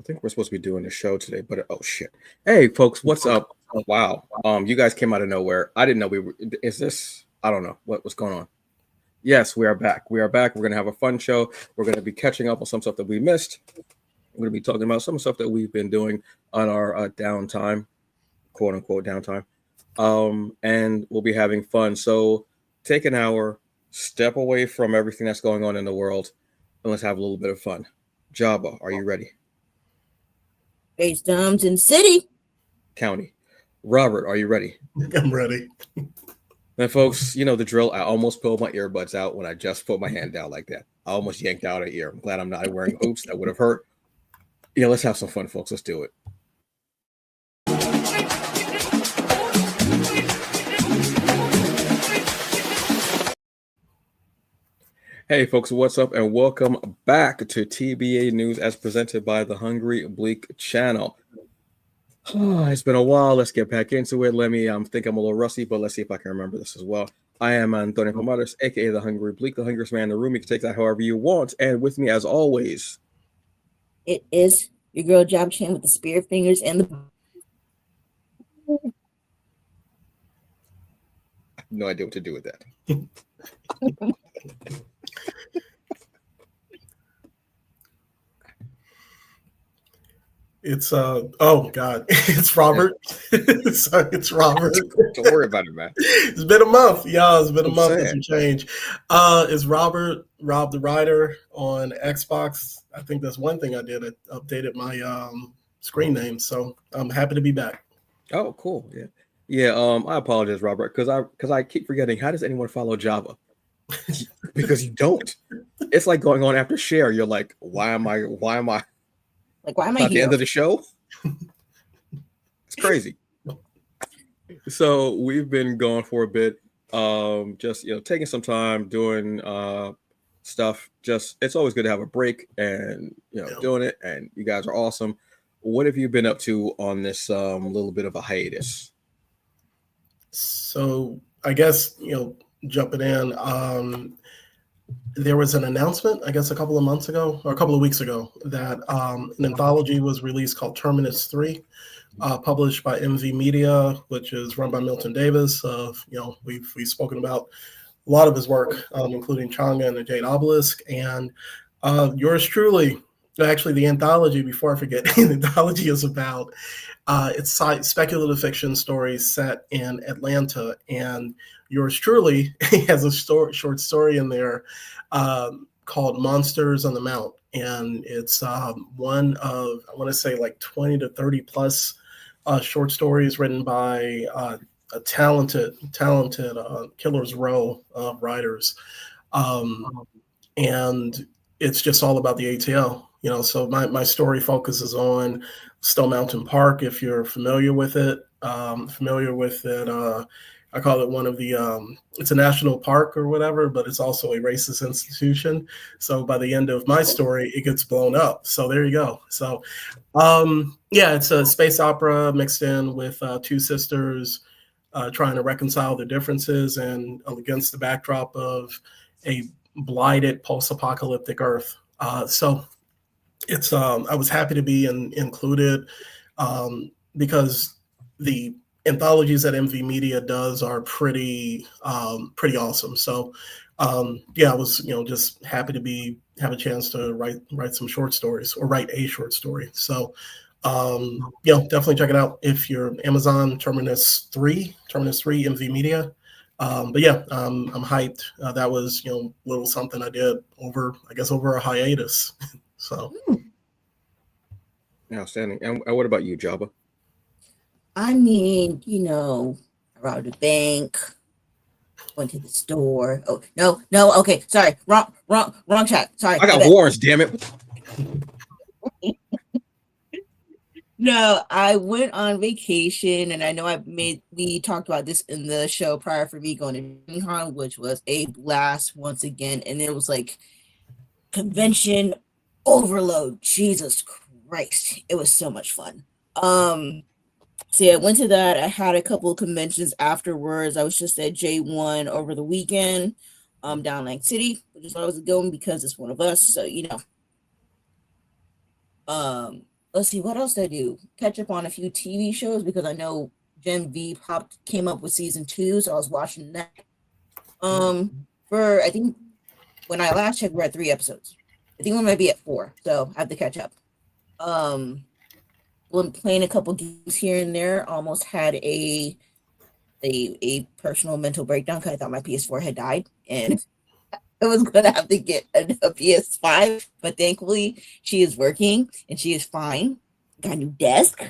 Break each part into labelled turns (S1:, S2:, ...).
S1: I think we're supposed to be doing a show today, but oh shit. Hey folks, what's up? Wow. You guys came out of nowhere. I didn't know we were is this I don't know what's going on. Yes, we are back. We are back. We're gonna have a fun show. We're gonna be catching up on some stuff that we missed. We're gonna be talking about some stuff that we've been doing on our downtime, quote unquote downtime. And we'll be having fun. So take an hour, step away from everything that's going on in the world, and let's have a little bit of fun. Jabba, are you ready?
S2: Based in city.
S1: County. Robert, are you ready?
S3: I'm ready.
S1: And folks, you know the drill. I almost pulled my earbuds out when I just put my hand down like that. I almost yanked out an ear. I'm glad I'm not wearing hoops. That would have hurt. Yeah, let's have some fun, folks. Let's do it. Hey folks, what's up and welcome back to TBA News as presented by the Hungry Bleak channel. It's been a while. Let's get back into it. Let me think I'm a little rusty, but let's see if I can remember this as well. I am Antonio Pomares, aka the Hungry Bleak, the hungriest man in the room. You can take that however you want. And with me as always,
S2: it is your girl Job Chan with the spirit fingers and the
S1: I have no idea what to do with that.
S3: It's oh god, it's Robert. Sorry, it's Robert.
S1: Don't worry about it, man.
S3: It's been a month, y'all. It's been a month and some change. It's Robert, Rob the Writer on Xbox. I think that's one thing I did. I updated my screen name, so I'm happy to be back.
S1: Oh, cool. Yeah. I apologize, Robert, because I keep forgetting. How does anyone follow Java? Because you don't. It's like going on after share. You're like, why am I?
S2: Like, why am I
S1: at
S2: here?
S1: the end of the show? It's crazy. So we've been going for a bit, just taking some time doing stuff. Just it's always good to have a break and doing it. And you guys are awesome. What have you been up to on this little bit of a hiatus?
S3: So I guess jumping in. There was an announcement, I guess, a couple of months ago or a couple of weeks ago that an anthology was released called Terminus 3, published by MV Media, which is run by Milton Davis. We've spoken about a lot of his work, including Changa and the Jade Obelisk, and yours truly. Actually, the anthology, before I forget, the anthology is about it's speculative fiction stories set in Atlanta, and yours truly has a short story in there called Monsters on the Mount. And it's one of, I want to say like 20 to 30 plus short stories written by a talented killer's row of writers. And it's just all about the ATL. So my story focuses on Stone Mountain Park, if you're familiar with it. I call it one of the, it's a national park or whatever, but it's also a racist institution. So by the end of my story, it gets blown up. So there you go. So it's a space opera mixed in with two sisters trying to reconcile the differences and against the backdrop of a blighted post-apocalyptic Earth. So it's I was happy to be included because the anthologies that MV Media does are pretty awesome. So I was just happy to have a chance to write some short stories or write a short story. So definitely check it out if you're Amazon. Terminus 3 MV Media. I'm hyped. That was a little something I did over a hiatus. So
S1: outstanding. And what about you, Jabba?
S2: I mean, I robbed a bank, went to the store. Oh, no, okay, sorry, wrong track. Sorry,
S1: I got warrants, damn it.
S2: No, I went on vacation, and I know we talked about this in the show prior for me going to Con, which was a blast once again, and it was like convention overload. Jesus Christ, it was so much fun. So I went to that. I had a couple of conventions afterwards. I was just at J1 over the weekend, down Lake City, which is where I was going because it's one of us. So let's see, what else did I do? Catch up on a few TV shows because I know Gen V came up with season 2, so I was watching that. For I think when I last checked, we're at 3 episodes. I think we might be at 4, so I have to catch up. Been playing a couple games here and there. Almost had a personal mental breakdown because I thought my PS4 had died and I was gonna have to get a PS5, but thankfully she is working and she is fine. Got a new desk,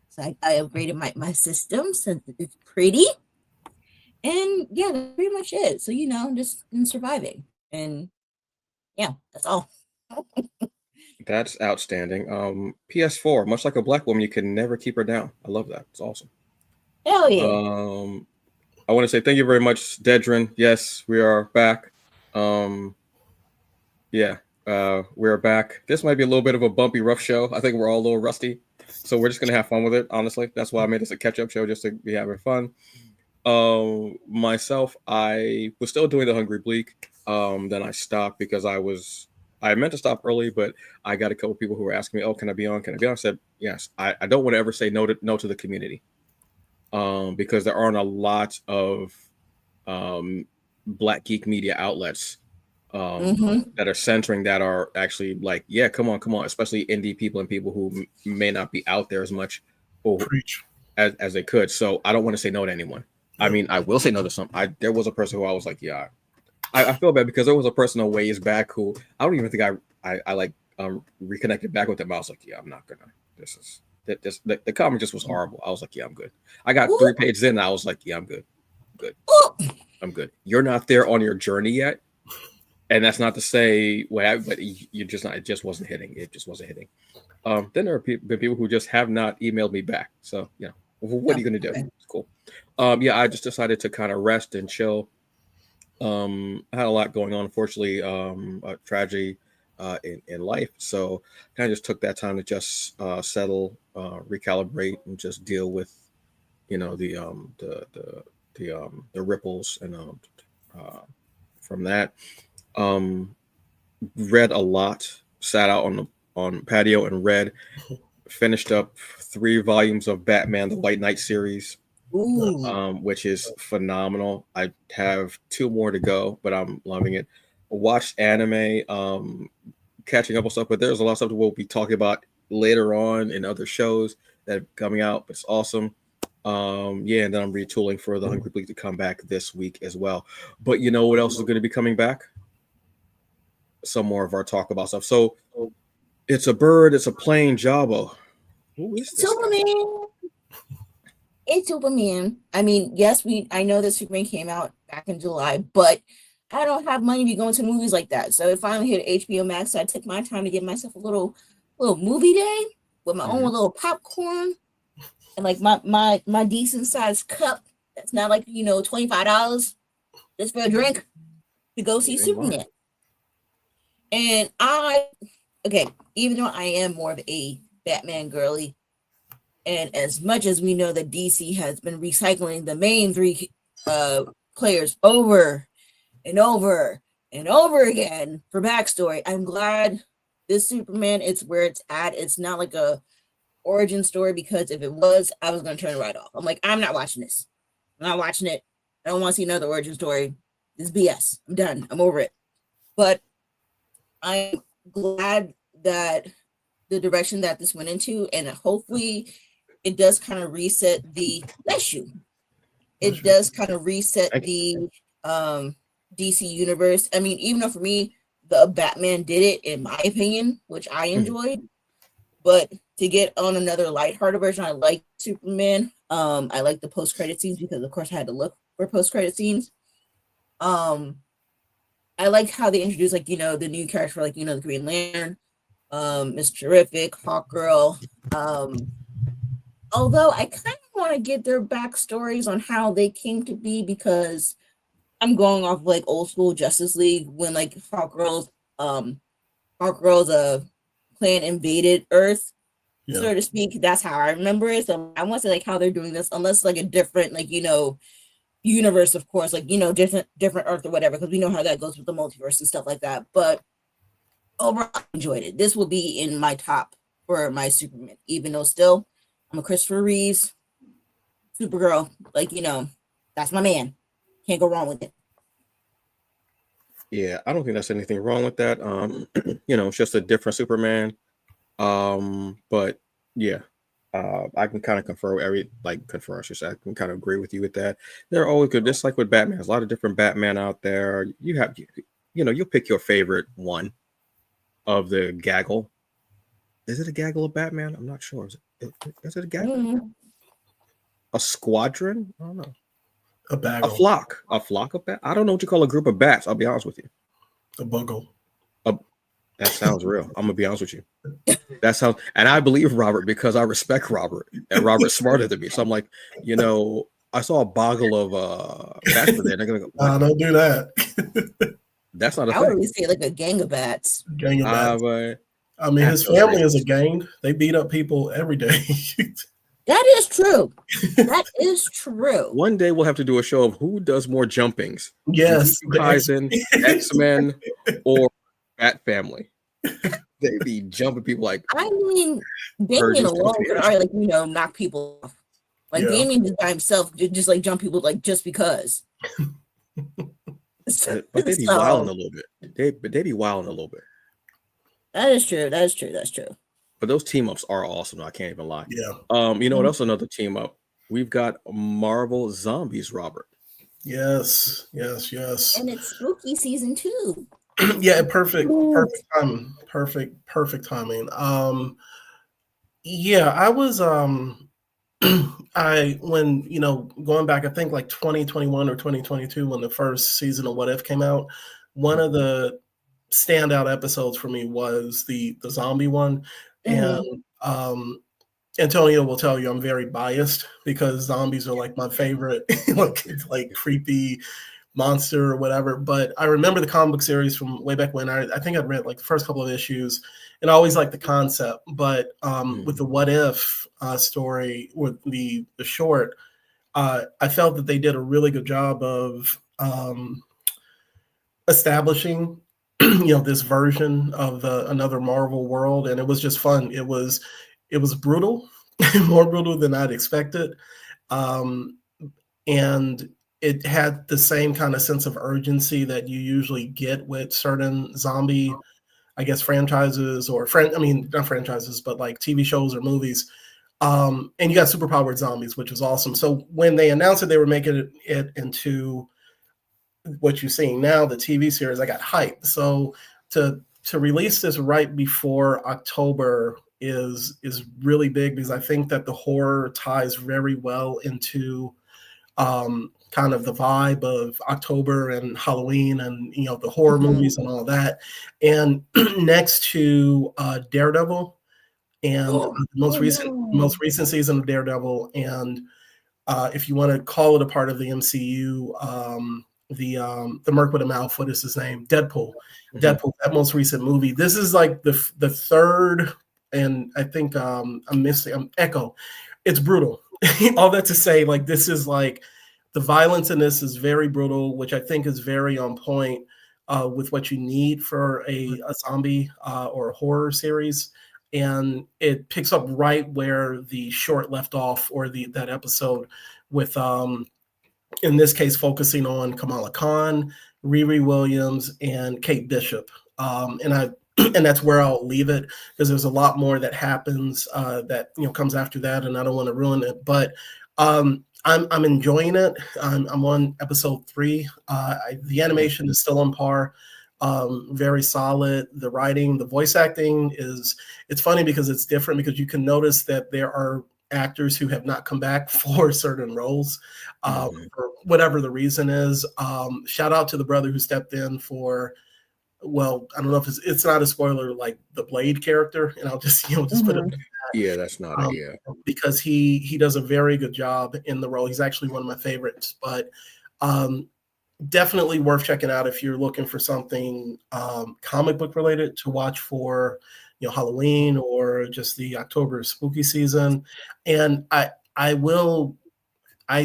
S2: so I upgraded my system so it's pretty. And yeah, that's pretty much it. So just surviving, and yeah, that's all.
S1: That's outstanding. PS4, much like a black woman, you can never keep her down. I love that. It's awesome.
S2: Hell yeah.
S1: I want to say thank you very much, Dedrin. Yes, we are back. We're back. This might be a little bit of a bumpy, rough show. I think we're all a little rusty, so we're just gonna have fun with it. Honestly, that's why I made this a catch-up show, just to be having fun. Myself, I was still doing the Hungry Bleak. Then I stopped because I meant to stop early, but I got a couple people who were asking me, "Oh, can I be on? Can I be on?" I said, "Yes." I don't want to ever say no to the community, because there aren't a lot of Black geek media outlets that are centering, that are actually like, yeah, come on, especially indie people and people who may not be out there as much as they could. So I don't want to say no to anyone. I mean, I will say no to some. There was a person who I was like, yeah, I feel bad because there was a person a ways back who I don't even think I reconnected back with them. I was like, yeah, I'm not gonna. The comment just was horrible. I was like, yeah, I'm good. I got 3 pages in, and I was like, yeah, I'm good. I'm good. You're not there on your journey yet, and that's not to say but you're just not. It just wasn't hitting. It just wasn't hitting. Then there are been people who just have not emailed me back. So what are you gonna do? It's cool. I just decided to kind of rest and chill. I had a lot going on, unfortunately, a tragedy in life. So kind of just took that time to just settle, recalibrate, and just deal with the ripples and from that. Read a lot, sat out on patio and read. Finished up 3 volumes of Batman the White Knight series. Which is phenomenal. I have 2 more to go, but I'm loving it. Watched anime, catching up on stuff, but there's a lot of stuff that we'll be talking about later on in other shows that are coming out. But it's awesome. And then I'm retooling for the Hungry Bleak to come back this week as well. But you know what else is going to be coming back? Some more of our talk about stuff. So it's a bird, it's a plane, Jabo. Who is this
S2: Superman? It's Superman. I mean, yes, I know that Superman came out back in July, but I don't have money to be going to movies like that. So it finally hit HBO Max. So I took my time to give myself a little movie day with my own little popcorn and like my decent sized cup. That's not like $25 just for a drink to go see Superman. And even though I am more of a Batman girly, and as much as we know that DC has been recycling the main 3 players over and over and over again for backstory, I'm glad this Superman, it's where it's at. It's not like a origin story, because if it was, I was going to turn it right off. I'm like, I'm not watching this. I'm not watching it. I don't want to see another origin story. This is BS. I'm done. I'm over it. But I'm glad that the direction that this went into, and hopefully it does kind of reset the It does kind of reset the DC universe. I mean, even though for me, the Batman did it, in my opinion, which I enjoyed. But to get on another lighthearted version, I like Superman. I like the post-credit scenes because, of course, I had to look for post-credit scenes. I like how they introduced, the new character, the Green Lantern, Miss Terrific, Hawkgirl. Although I kind of want to get their backstories on how they came to be, because I'm going off old school Justice League when Hawkgirl's clan invaded Earth, so to speak. That's how I remember it. So I want to say how they're doing this, unless a different universe, of course, different Earth or whatever, because we know how that goes with the multiverse and stuff like that. But overall, I enjoyed it. This will be in my top for my Superman, even though still I'm a Christopher Reeves Supergirl. Like, that's my man. Can't go wrong with it.
S1: Yeah, I don't think there's anything wrong with that. It's just a different Superman. But yeah, I can kind of I should say. I can kind of agree with you with that. They're always good. Just like with Batman, there's a lot of different Batman out there. You'll pick your favorite one of the gaggle. Is it a gaggle of Batman? I'm not sure. Is it a gaggle?
S2: Mm-hmm.
S1: A squadron? I don't know.
S3: A bagel.
S1: A flock of bats. I don't know what you call a group of bats. I'll be honest with you.
S3: A bungle.
S1: That sounds real. I'm gonna be honest with you. That sounds, and I believe Robert because I respect Robert, and Robert's smarter than me. So I'm like, I saw a boggle of bats today, and they're gonna go.
S3: Don't do that.
S1: That's not a
S2: I would
S1: thing.
S2: really say like a gang of bats.
S3: Gang of bats. I mean, his family is a gang. They beat up people every day.
S2: That is true. That is true.
S1: One day we'll have to do a show of who does more jumpings.
S3: Yes,
S1: Kaizen, X-Men, or Bat Family. They be jumping people like.
S2: I mean, Damien alone could already knock people off. Like Damien just by himself, just like jump people like just because.
S1: But they be wilding a little bit. They be wilding a little bit.
S2: That is true. That's true.
S1: But those team ups are awesome. I can't even lie.
S3: Yeah.
S1: You know what else? Another team up. We've got Marvel Zombies, Robert.
S3: Yes.
S2: And it's spooky season 2.
S3: Yeah, perfect timing. Perfect timing. Yeah, I was going back, I think like 2021 or 2022 when the first season of What If came out, one of the standout episodes for me was the zombie one. And Antonio will tell you I'm very biased because zombies are like my favorite like creepy monster or whatever. But I remember the comic book series from way back when. I think I'd read like the first couple of issues and I always liked the concept. But with the What If story, with the short, I felt that they did a really good job of establishing this version of another Marvel world, and it was just fun. It was brutal, more brutal than I'd expected, and it had the same kind of sense of urgency that you usually get with certain zombie, I guess, franchises or not franchises, but like TV shows or movies. And you got superpowered zombies, which was awesome. So when they announced that they were making it into what you're seeing now, the TV series, I got hyped. So to release this right before October is really big because I think that the horror ties very well into kind of the vibe of October and Halloween and the horror movies and all that. And next to Daredevil and the most recent season of Daredevil, and if you want to call it a part of the MCU, the Merc with a Mouth, what is his name? Deadpool, that most recent movie. This is like the third, and I think I'm missing Echo. It's brutal. All that to say, like, this is like the violence in this is very brutal, which I think is very on point with what you need for a zombie or a horror series. And it picks up right where the short left off, or that episode with in this case, focusing on Kamala Khan, Riri Williams, and Kate Bishop. And that's where I'll leave it because there's a lot more that happens that comes after that, and I don't want to ruin it. But I'm enjoying it. I'm on episode 3. The animation is still on par. Very solid. The writing, the voice acting it's funny because it's different because you can notice that there are actors who have not come back for certain roles for whatever the reason is. Shout out to the brother who stepped in for, well, I don't know if it's not a spoiler, like the Blade character, and I'll just put it.
S1: Yeah, that's not
S3: because he does a very good job in the role. He's actually one of my favorites, but definitely worth checking out if you're looking for something comic book related to watch for Halloween or just the October spooky season. And I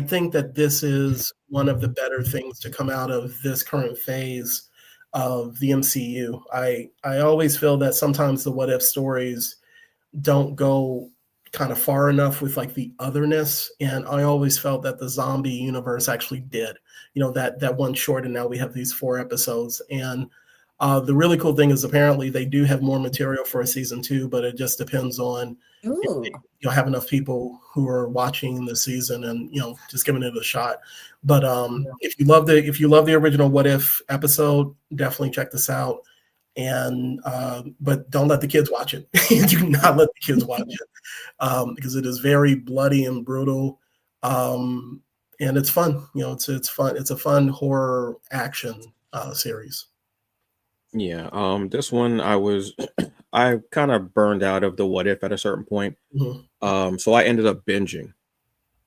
S3: think that this is one of the better things to come out of this current phase of the MCU. I always feel that sometimes the What If stories don't go kind of far enough with like the otherness. And I always felt that the zombie universe actually did, that one short, and now we have these 4 episodes. And the really cool thing is apparently they do have more material for a season 2, but it just depends on if they, have enough people who are watching the season and just giving it a shot. But if you love the original What If episode, definitely check this out. And but don't let the kids watch it. Do not let the kids watch it because it is very bloody and brutal. And it's fun. It's fun. It's a fun horror action series.
S1: Yeah. This one I kind of burned out of the What If at a certain point.
S3: Mm-hmm.
S1: So I ended up binging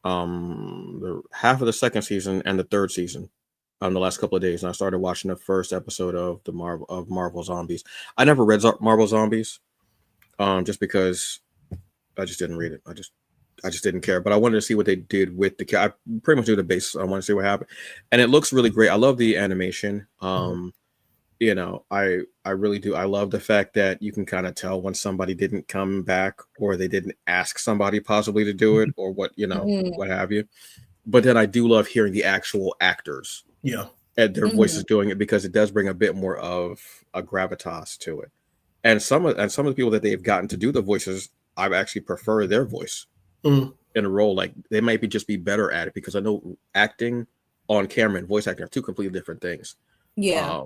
S1: the half of the second season and the third season the last couple of days, and I started watching the first episode of Marvel Zombies. I never read Marvel Zombies, just because I just didn't read it. I just didn't care. But I wanted to see what they did with the. I pretty much knew the base. I want to see what happened, and it looks really great. I love the animation. I really do. I love the fact that you can kind of tell when somebody didn't come back or they didn't ask somebody possibly to do it or what what have you. But then I do love hearing the actual actors.
S3: Yeah.
S1: And their voices doing it, because it does bring a bit more of a gravitas to it. And some of the people that they've gotten to do the voices, I actually prefer their voice in a role. Like they might just be better at it, because I know acting on camera and voice acting are 2 completely different things.
S2: Yeah.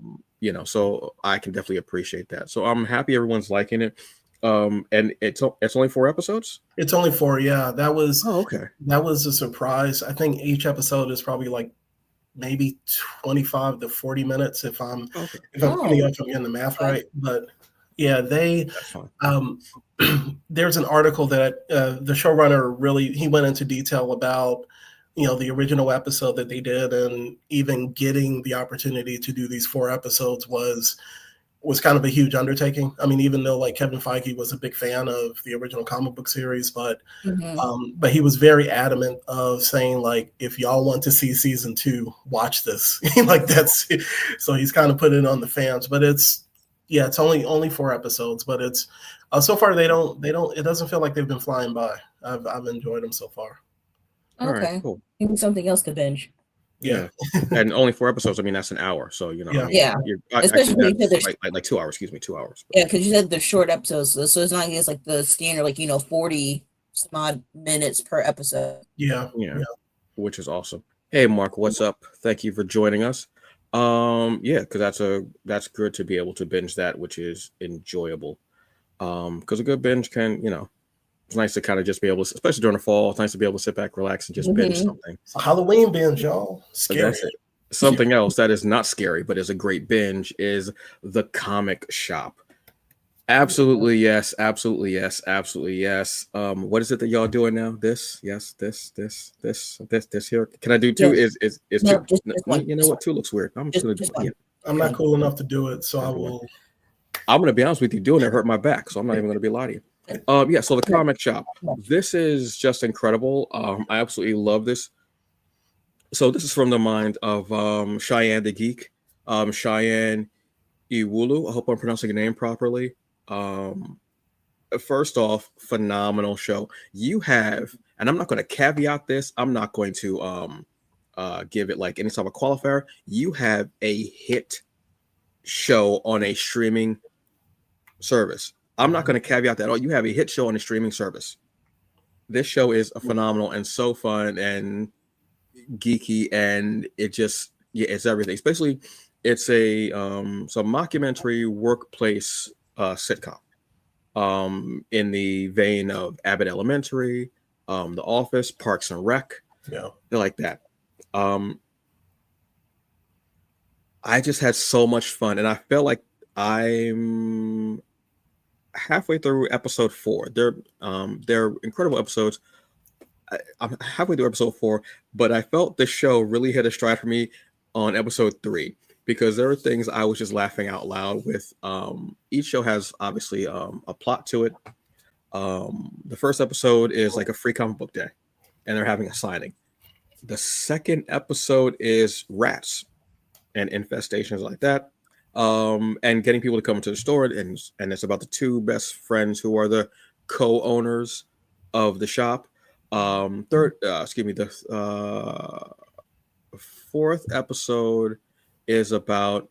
S1: So I can definitely appreciate that. So I'm happy everyone's liking it. And it's only 4 episodes?
S3: It's only 4, yeah. That was
S1: okay.
S3: That was a surprise. I think each episode is probably like maybe 25 to 40 minutes if I'm getting the math right. But yeah, there's an article that the showrunner he went into detail about the original episode that they did, and even getting the opportunity to do these 4 episodes was kind of a huge undertaking. I mean, even though like Kevin Feige was a big fan of the original comic book series, but he was very adamant of saying, like, if y'all want to see season 2, watch this. Like that's it. So he's kind of put it on the fans, but it's only 4 episodes, but it's so far it doesn't feel like they've been flying by. I've enjoyed them so far.
S2: Okay.
S1: All right, cool.
S2: Maybe something else to binge.
S3: Yeah.
S1: And only 4 episodes. I mean, that's an hour. So,
S2: Especially
S1: that's like 2 hours. Excuse me, 2 hours.
S2: Yeah, because you said they're short episodes, so it's not like the standard 40 some odd minutes per episode.
S3: Yeah.
S1: Which is awesome. Hey, Mark, what's up? Thank you for joining us. Because that's good to be able to binge that, which is enjoyable. Because a good binge can, it's nice to kind of just be able to, especially during the fall, it's nice to be able to sit back, relax, and just binge something.
S3: It's a Halloween binge, y'all. Scary.
S1: Something else that is not scary, but is a great binge is The Comic Shop. Absolutely yes. Absolutely yes. Absolutely yes. What is it that y'all doing now? This here. Can I do 2?
S2: Yes.
S1: Is
S2: no,
S1: 2?
S2: just one.
S1: You know what? 2 looks weird. I'm just gonna do it.
S3: I'm not cool enough to do it, so I will.
S1: I'm gonna be honest with you. Doing it hurt my back, so I'm not even gonna be lying to you. So The Comic Shop. This is just incredible. I absolutely love this. So this is from the mind of Cheyenne the Geek, Cheyenne Iwulu. I hope I'm pronouncing your name properly. First off, phenomenal show. You have, and I'm not going to caveat this. I'm not going to give it like any type of qualifier. You have a hit show on a streaming service. I'm not going to caveat that. Oh, you have a hit show on a streaming service. This show is a phenomenal and so fun and geeky, and it's everything. Especially, it's a mockumentary workplace sitcom, in the vein of Abbott Elementary, The Office, Parks and Rec.
S3: Yeah,
S1: they're like that. I just had so much fun, and I felt like I'm halfway through episode 4. They're incredible episodes. I'm halfway through episode 4, but I felt the show really hit a stride for me on episode 3, because there are things I was just laughing out loud with. Each show has obviously a plot to it. The first episode is like a free comic book day, and they're having a signing. The second episode is rats and infestations like that. And getting people to come into the store, and it's about the 2 best friends who are the co-owners of the shop. The fourth episode is about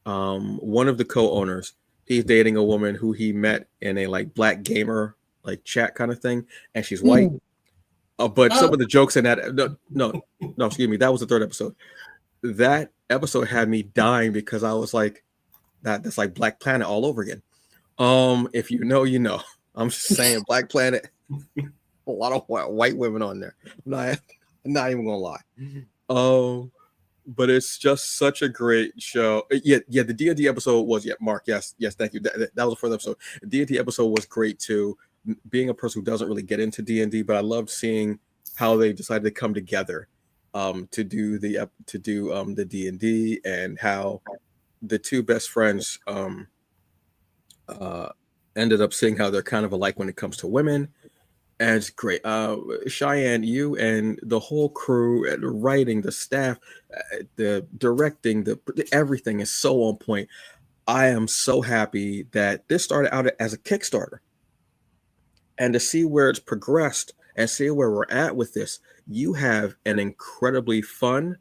S1: one of the co-owners. He's dating a woman who he met in a like black gamer like chat kind of thing, and she's white. But some of the jokes in that no, excuse me, that was the third episode. That episode had me dying because I was like, that's like Black Planet all over again. If you know, you know. I'm just saying, Black Planet, a lot of white women on there. I'm not even gonna lie. But it's just such a great show. Yeah, the D&D episode was, Mark, yes, thank you. That was the first episode. The D&D episode was great too. Being a person who doesn't really get into D&D, but I loved seeing how they decided to come together to do the D&D, and how the two best friends ended up seeing how they're kind of alike when it comes to women. And it's great. Cheyenne, you and the whole crew, the writing, the staff, the directing, everything is so on point. I am so happy that this started out as a Kickstarter. And to see where it's progressed and see where we're at with this, you have an incredibly fun,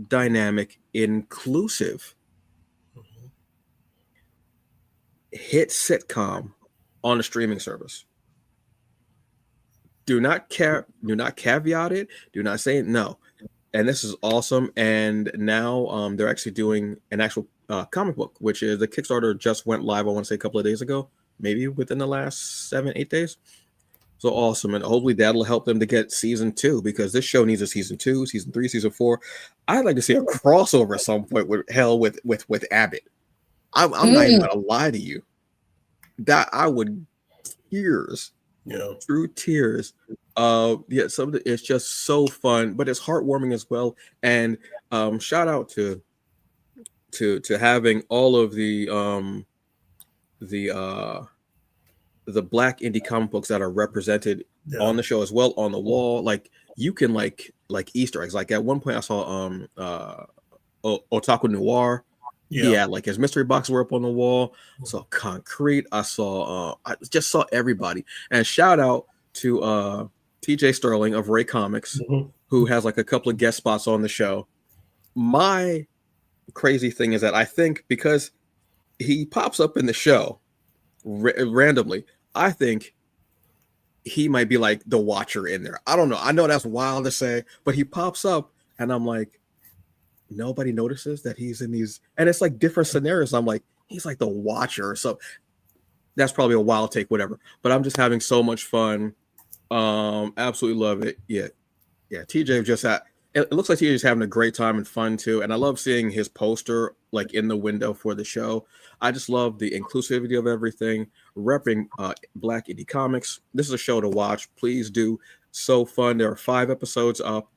S1: dynamic, inclusive hit sitcom on a streaming service. Do not caveat it. Do not say it. No. And this is awesome. And now they're actually doing an actual comic book, which is the Kickstarter just went live, I want to say a couple of days ago, maybe within the last 7-8 days. So awesome. And hopefully that'll help them to get season 2, because this show needs a season 2, season 3, season 4. I'd like to see a crossover at some point with Abbott. I'm not even gonna lie to you. That I would tears.
S3: Yeah,
S1: true tears. It's just so fun, but it's heartwarming as well. And shout out to having all of the black indie comic books that are represented on the show as well, on the wall. Like you can like Easter eggs. Like at one point I saw Otaku Noir. Yeah, like his mystery boxes were up on the wall. I saw Concrete. I just saw everybody. And shout out to TJ Sterling of Ray Comics, who has like a couple of guest spots on the show. My crazy thing is that I think because he pops up in the show randomly, I think he might be like the Watcher in there. I don't know. I know that's wild to say, but he pops up and I'm like, nobody notices that he's in these, and it's like different scenarios. I'm like, he's like the Watcher. So that's probably a wild take, whatever. But I'm just having so much fun. Absolutely love it. Yeah. TJ it looks like TJ's having a great time and fun too. And I love seeing his poster like in the window for the show. I just love the inclusivity of everything, repping Black indie comics. This is a show to watch. Please do. So fun. There are 5 episodes up.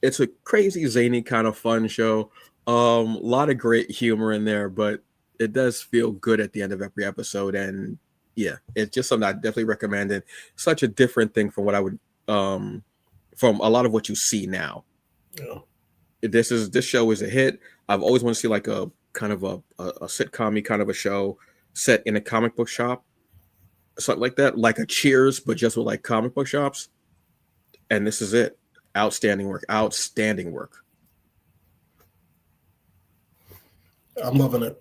S1: It's a crazy, zany kind of fun show. A lot of great humor in there, but it does feel good at the end of every episode. And yeah, it's just something I definitely recommend. And such a different thing from what I would, from a lot of what you see now. Yeah. This show is a hit. I've always wanted to see like a kind of a sitcom-y kind of a show set in a comic book shop, something like that, like a Cheers, but just with like comic book shops. And this is it. Outstanding work.
S3: I'm loving it.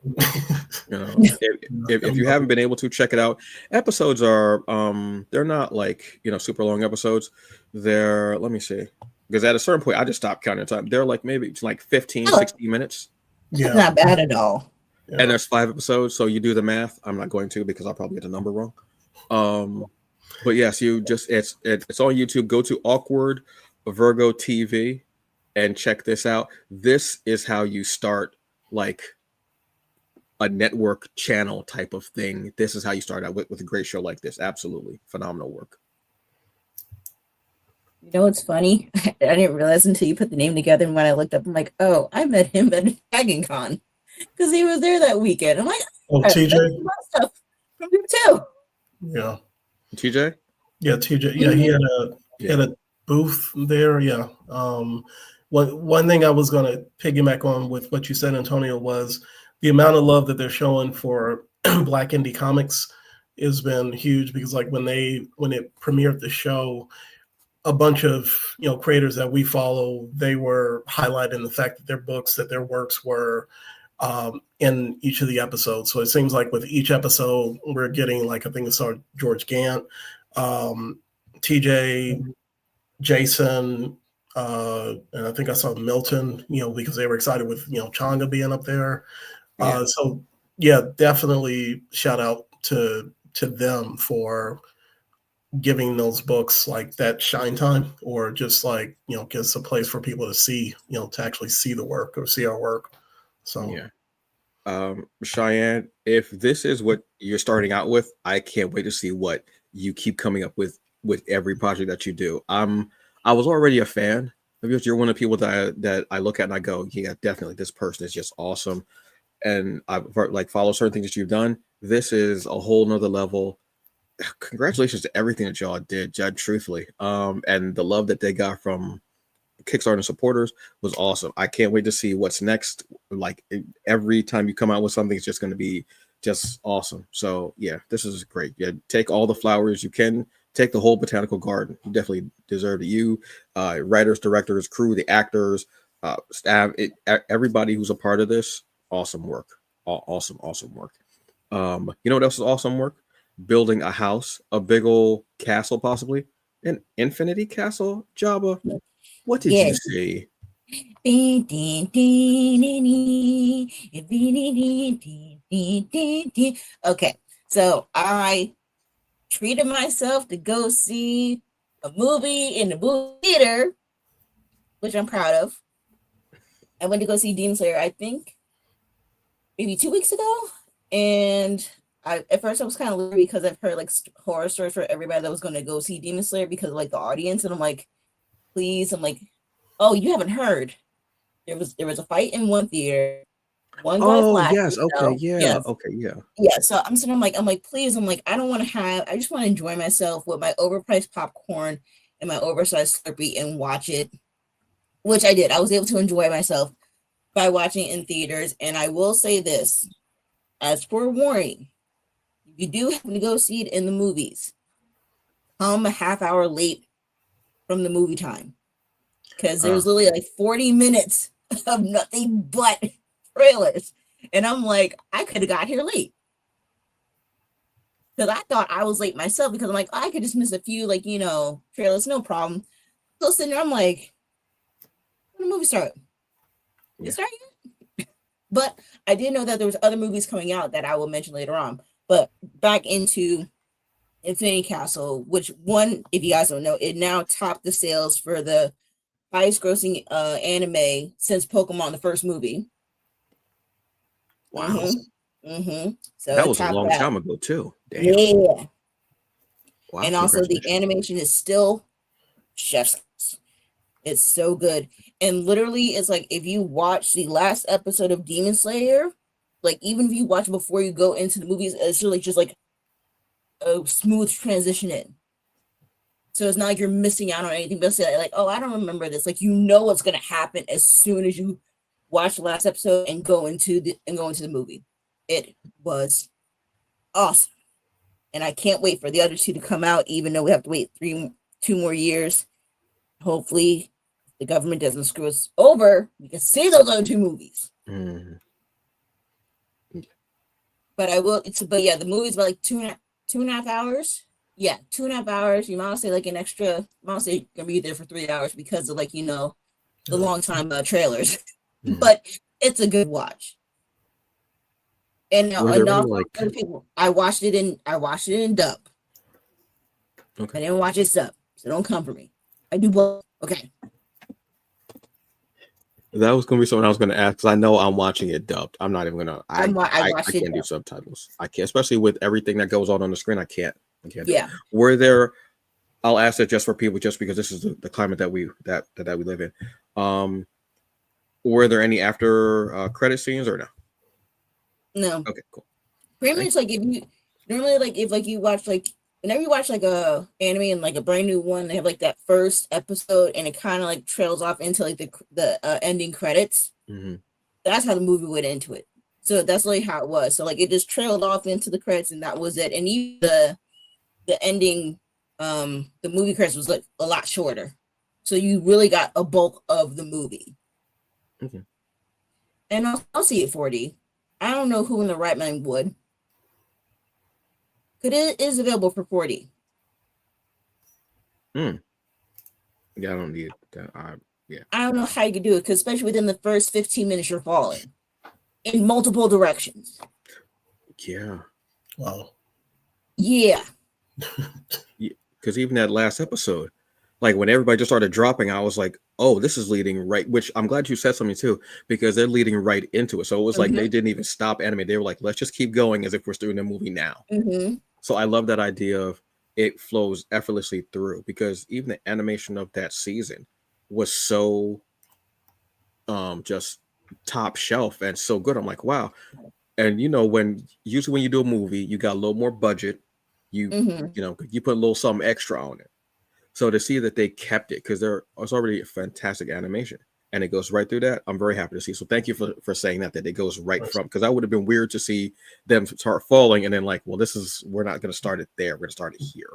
S1: If you haven't been able to, check it out. Episodes are they're not like super long episodes. They're, let me see, because at a certain point I just stopped counting time. They're like maybe it's like 15-16 minutes.
S2: Yeah, not bad at all.
S1: Yeah. And there's 5 episodes, so you do the math. I'm not going to, because I'll probably get the number wrong. But yes, it's on YouTube. Go to Awkward Virgo TV and check this out. This is how you start like a network channel type of thing. This is how you start out with a great show like this. Absolutely phenomenal work.
S2: You know what's funny? I didn't realize until you put the name together, and when I looked up, I'm like, oh, I met him at Dragon Con because he was there that weekend. I'm like,
S3: oh, TJ
S2: stuff from him too.
S3: Yeah,
S1: TJ.
S3: Yeah, TJ. Yeah, he had a booth there. Yeah. One thing I was going to piggyback on with what you said, Antonio, was the amount of love that they're showing for Black indie comics. has been huge because like when it premiered the show, a bunch of creators that we follow, they were highlighting the fact that their works were in each of the episodes. So it seems like with each episode, we're getting like, I think I saw George Gant, TJ, Jason, and I think I saw Milton, because they were excited with, Changa being up there. So yeah, definitely shout out to them for giving those books like that shine time, or just like, gives a place for people to see, to actually see the work or see our work. So
S1: yeah. Cheyenne, if this is what you're starting out with, I can't wait to see what you keep coming up with every project that you do. I was already a fan of yours. You're one of the people that I look at and I go, yeah, definitely, this person is just awesome. And I like follow certain things that you've done. This is a whole nother level. Congratulations to everything that y'all did, Judd, truthfully. And the love that they got from Kickstarter supporters was awesome. I can't wait to see what's next. Like every time you come out with something, it's just going to be just awesome. So yeah, this is great. Yeah, take all the flowers you can. Take the whole botanical garden. You definitely deserve it. You, writers, directors, crew, the actors, staff, everybody who's a part of this. Awesome work. Awesome work. You know what else is awesome work? Building a house, a big old castle, possibly an infinity castle. Jabba, what did you say?
S2: Okay, so I treated myself to go see a movie in the movie theater, which I'm proud of. I went to go see Demon Slayer, I think maybe 2 weeks ago, and at first I was kind of leery because I've heard like horror stories for everybody that was going to go see Demon Slayer because of like the audience, and I'm like, please, I'm like, oh, you haven't heard. There was a fight in one theater. One guy flashed.
S1: Yes, okay, yeah, yes. Okay, yeah.
S2: Yeah, so I'm like, please, I'm like, I just want to enjoy myself with my overpriced popcorn and my oversized Slurpee and watch it, which I did. I was able to enjoy myself by watching in theaters. And I will say this, as for warning, if you do happen to go see it in the movies, come a half hour late from the movie time, because there's literally like 40 minutes of nothing but trailers. And I'm like, I could have got here late. Because I thought I was late myself, because I'm like, I could just miss a few, like, trailers, no problem. So sitting there, I'm like, when the movie start? It started yet? But I did know that there was other movies coming out that I will mention later on. But back into Infinity Castle, which one, if you guys don't know, it now topped the sales for the highest grossing anime since Pokemon, the first movie.
S1: Wow.
S2: So
S1: that was a long time ago too. Damn.
S2: Yeah.
S1: Wow.
S2: And also the animation is still chef's kiss. It's so good. And literally it's like, if you watch the last episode of Demon Slayer, like even if you watch before you go into the movies, it's really just like a smooth transition in. So it's not like you're missing out on anything, but say like, oh, I don't remember this. Like, what's gonna happen as soon as you watch the last episode and go into the movie. It was awesome. And I can't wait for the other two to come out, even though we have to wait 2 more years. Hopefully the government doesn't screw us over. We can see those other 2 movies.
S1: Mm-hmm.
S2: But the movie's about like 2.5 hours. Yeah, 2.5 hours. You might say like an extra, you're gonna be there for 3 hours because of like, the long time trailers. Mm-hmm. But it's a good watch. And people, I watched it in dub. Okay. I didn't watch it sub, so don't come for me. I do both. Okay.
S1: That was gonna be something I was gonna ask, because I know I'm watching it dubbed. I'm not even gonna. I can't do subtitles. I can't, especially with everything that goes on the screen. I can't.
S2: Yeah.
S1: Were there? I'll ask that just for people, just because this is the climate that we live in. Were there any after credit scenes or no?
S2: No.
S1: Okay, cool.
S2: Pretty much like if you watch like whenever you watch like a anime and like a brand new one, they have like that first episode and it kind of like trails off into like the ending credits.
S1: Mm-hmm.
S2: That's how the movie went into it. So that's really how it was. So like it just trailed off into the credits, and that was it. And even the ending, the movie credits was like a lot shorter. So you really got a bulk of the movie.
S1: Okay.
S2: And I'll see it 4D. I don't know who in the right mind would. But it is available for 4D.
S1: Yeah, I don't need that.
S2: I don't know how you could do it, because especially within the first 15 minutes, you're falling in multiple directions.
S1: Yeah.
S3: Wow.
S2: Yeah.
S1: Because even that last episode, like when everybody just started dropping, I was like, oh, this is leading right, which I'm glad you said something too, because they're leading right into it. So it was like they didn't even stop anime. They were like, let's just keep going as if we're doing a movie now. So I love that idea of it flows effortlessly through, because even the animation of that season was so just top shelf and so good. I'm like, wow. And usually when you do a movie, you got a little more budget. You put a little something extra on it. So to see that they kept it, because it's already a fantastic animation and it goes right through that, I'm very happy to see. So thank you for saying that it goes right from, because that would have been weird to see them start falling and then like, well, we're not going to start it there. We're going to start it here.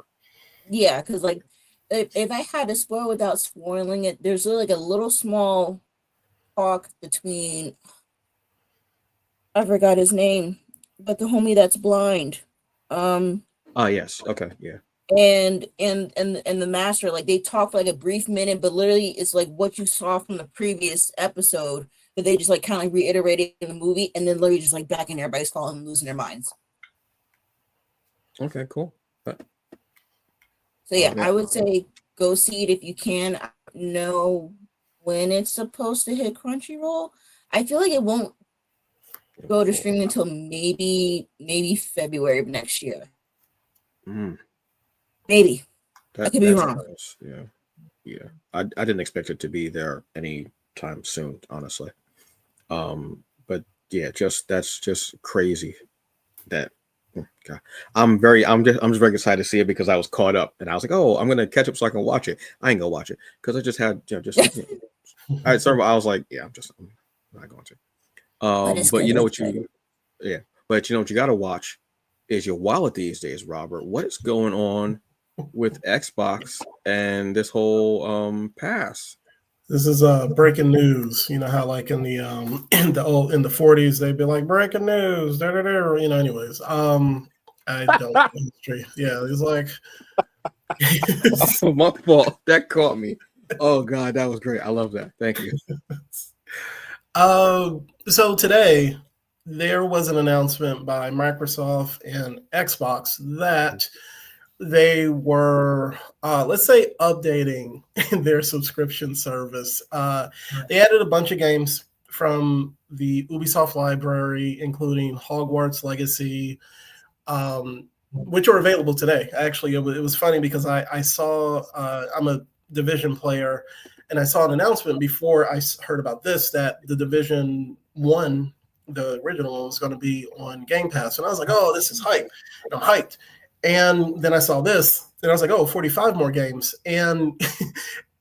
S2: Yeah, because like if I had to spoil without spoiling it, there's like a little small talk between, I forgot his name, but the homie that's blind.
S1: Yes. Okay. Yeah.
S2: And the master, like they talk for like a brief minute, but literally it's like what you saw from the previous episode that they just like kind of reiterated in the movie, and then literally just like back in everybody's falling and losing their minds.
S1: Okay, cool.
S2: So yeah, I would say go see it if you can. I don't know when it's supposed to hit Crunchyroll. I feel like it won't go to streaming until maybe February of next year. Maybe. I could be wrong.
S1: Yeah. I didn't expect it to be there anytime soon, honestly. But yeah, that's just crazy. That God. I'm just very excited to see it, because I was caught up and I was like, oh, I'm gonna catch up so I can watch it. I ain't gonna watch it because I just had I was like, yeah, I'm not going to. But you know what you gotta watch is your wallet these days, Robert. What is going on with Xbox and this whole pass?
S3: This is breaking news. You know how like in the in the 40s they'd be like breaking news, anyways. I don't know history. Yeah, it's like
S1: my fault. That caught me. Oh God, that was great. I love that. Thank you.
S3: So today there was an announcement by Microsoft and Xbox that they were, let's say, updating their subscription service. They added a bunch of games from the Ubisoft library, including Hogwarts Legacy, which are available today. Actually, it was funny because I saw, I'm a Division player, and I saw an announcement before I heard about this that the Division 1, the original one, was going to be on Game Pass. And I was like, oh, this is hype. And I'm hyped. And then I saw this, and I was like, oh, 45 more games. And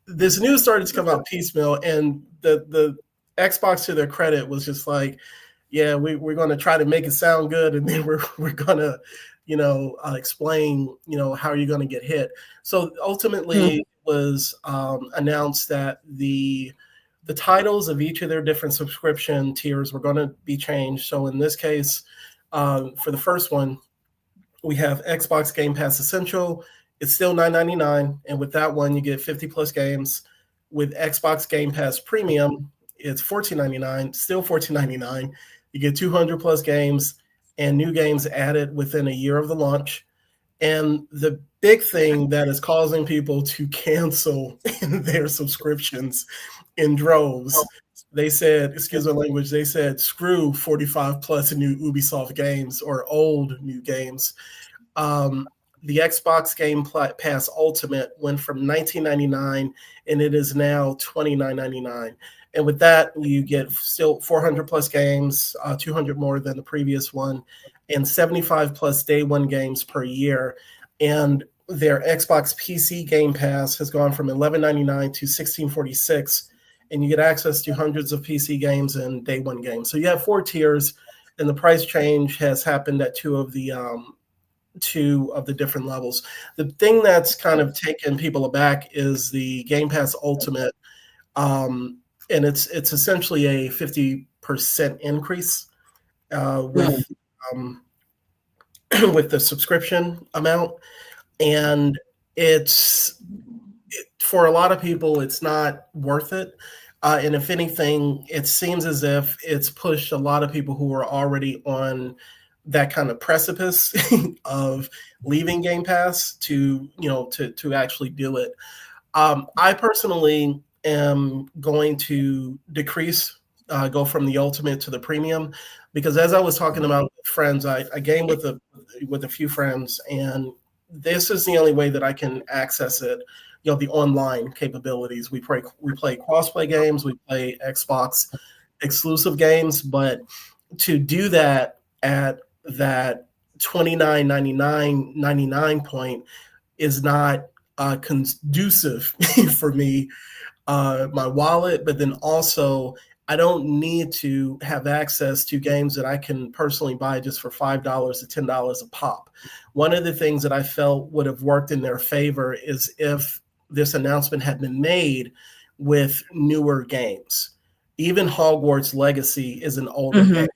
S3: this news started to come out piecemeal, and the Xbox, to their credit, was just like, yeah, we're going to try to make it sound good, and then we're going to, explain, how you're going to get hit. So ultimately, it was announced that the titles of each of their different subscription tiers were going to be changed. So in this case, for the first one, we have Xbox Game Pass Essential. It's still $9.99, and with that one, you get 50 plus games. With Xbox Game Pass Premium, it's $14.99, still $14.99. You get 200 plus games and new games added within a year of the launch. And the big thing that is causing people to cancel their subscriptions in droves, they said, excuse my language, they said, screw 45 plus new Ubisoft games or old new games. The Xbox Game Pass Ultimate went from $19.99 and it is now $29.99. And with that, you get still 400 plus games, 200 more than the previous one, and 75 plus day one games per year. And their Xbox PC Game Pass has gone from $11.99 to $16.46, and you get access to hundreds of PC games and day one games. So you have 4 tiers, and the price change has happened at two of the different levels. The thing that's kind of taken people aback is the Game Pass Ultimate, and it's essentially a 50% increase with with the subscription amount, and for a lot of people, it's not worth it. And if anything, it seems as if it's pushed a lot of people who are already on that kind of precipice of leaving Game Pass to actually do it. I personally am going to go from the Ultimate to the Premium, because as I was talking about with friends, I game with a few friends, and this is the only way that I can access it. The online capabilities. We play crossplay games, we play Xbox exclusive games, but to do that at that $29.99 point is not conducive for me, my wallet, but then also I don't need to have access to games that I can personally buy just for $5 to $10 a pop. One of the things that I felt would have worked in their favor is if this announcement had been made with newer games. Even Hogwarts Legacy is an older game.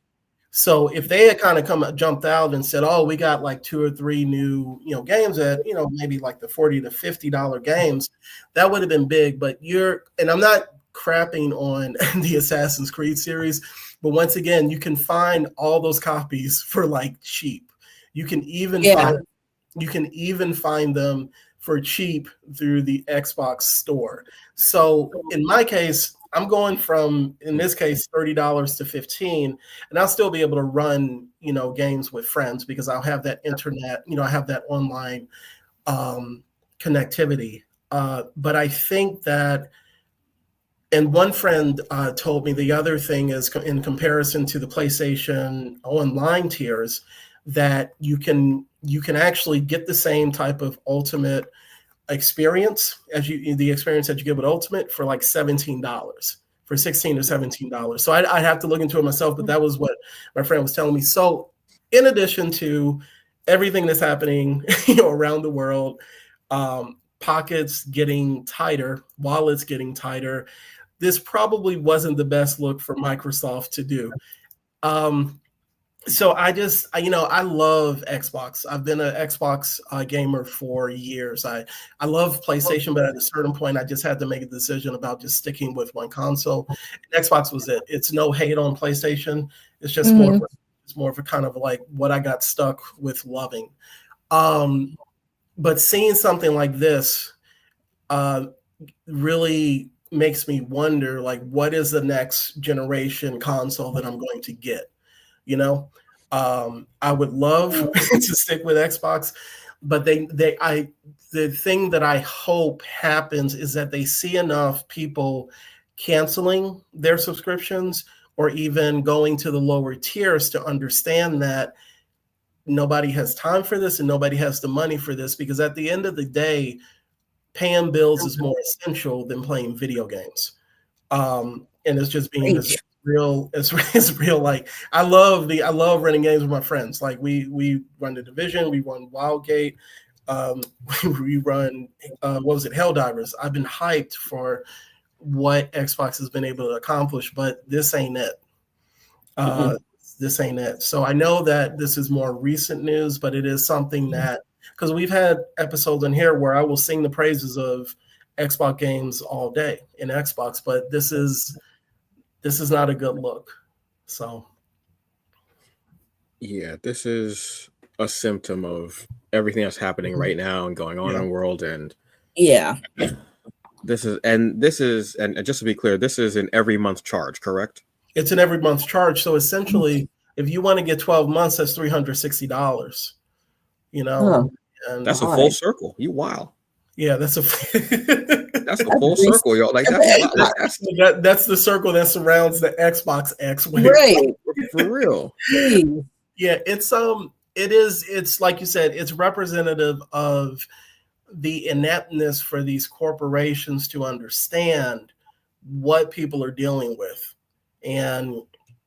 S3: So if they had kind of jumped out and said, "Oh, we got like 2 or 3 new, games at, maybe like the $40 to $50 games," that would have been big. But and I'm not crapping on the Assassin's Creed series, but once again, you can find all those copies for like cheap. You can even find them for cheap through the Xbox store. So in my case, I'm going from, in this case, $30 to $15, and I'll still be able to run, games with friends because I'll have that internet, I have that online connectivity. But I think that, and one friend told me the other thing is in comparison to the PlayStation online tiers, that you can actually get the same type of Ultimate experience the experience that you get with Ultimate for like $17, for $16 or $17. So I'd have to look into it myself, but that was what my friend was telling me. So in addition to everything that's happening around the world, pockets getting tighter, wallets getting tighter, this probably wasn't the best look for Microsoft to do. So I love Xbox. I've been an Xbox gamer for years. I love PlayStation, but at a certain point, I just had to make a decision about just sticking with one console. And Xbox was it. It's no hate on PlayStation. It's just more of a kind of like what I got stuck with loving. But seeing something like this really makes me wonder, like, what is the next generation console that I'm going to get? I would love to stick with Xbox, but the thing that I hope happens is that they see enough people canceling their subscriptions or even going to the lower tiers to understand that nobody has time for this and nobody has the money for this, because at the end of the day, paying bills is more essential than playing video games. And it's just being real. It's real. Like I love running games with my friends. Like we run The Division, we run Wildgate, we run Helldivers. I've been hyped for what Xbox has been able to accomplish, but this ain't it. This ain't it. So I know that this is more recent news, but it is something that, because we've had episodes in here where I will sing the praises of Xbox games all day in Xbox, but this is not a good look. So
S1: yeah, this is a symptom of everything that's happening right now and going on in the world. And this is just to be clear, this is an every month charge, correct?
S3: It's an every month charge. So essentially, if you want to get 12 months, that's $360. And
S1: that's a full circle. You wow.
S3: Yeah, that's a
S1: that's a full circle, yo. Like
S3: that's the circle that surrounds the Xbox X.
S2: Right.
S1: For real.
S3: Yeah, it's like you said, it's representative of the ineptness for these corporations to understand what people are dealing with. And